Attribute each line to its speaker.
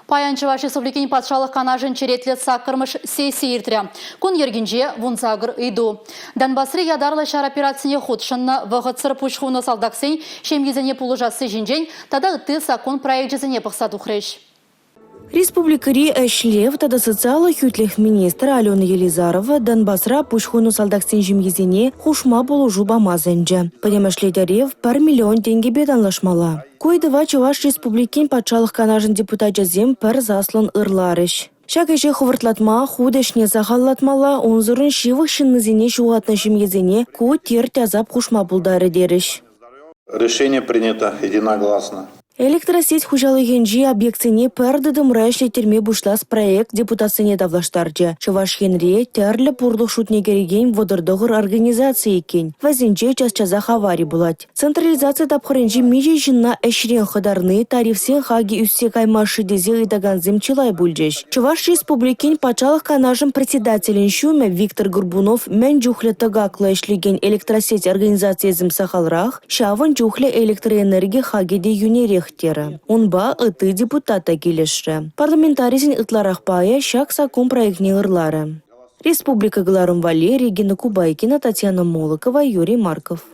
Speaker 1: Паян Чуваш Республикин патшалық канажын черетлет сақырмыш сессия иртірі. Кун ергенже вунзагыр иду. Донбассры ядарлы шар операцияне худшынны вғытсыр пушхуны салдақсен шемгезіне пулыжасы жинжен, тада үтті сакун проект жезіне пықсаду хреш.
Speaker 2: Республикари әшлев тада социалы хүтліх министр Алена Елизарова Донбассра пушхуну салдақсен жемгезіне хушма болу жубамазынжы. Подемашледарев 1 миллион тенге беданлашмала. Койдыва Чуваш Республикин патшалық канажын депутат жазем пір заслын ырларыш. Шакеше хывыртлатма худешне сахаллатмала онзырын шивых шиннызене шуғатны жемгезіне ку тер тязап хушма булдары деріш.
Speaker 3: Решение принято единогласно.
Speaker 2: Электросеть хужалыгенжи объектсене пәрдідім рәшлі терме бушлас проект депутатсыне давлаштаржы. Чуваш хенре тәрлі пұрлық шутне кереген водырдығыр организация екен. Вәзінже час-чаза хавари булат. Централизация тапқырынжи меже жынна әшірен қыдарны тарифсен хаги үссе каймашы дезе ыдаганзым чылай бүлжеш. Чуваш Республикин патшалық канажын председателін шуме Виктор Горбунов мән жүхлі тығақлы әшлеген электросеть организациязым сақалрақ, шавын жүхлі электроэнергия хагеде юнерех. Онба ыты депутата келеші. Парламентаризин ытларах пая шак сакун проектне ырлары. Республика Галарум Валерия, Гена Кубайкина, Татьяна Молокова, Юрий Марков.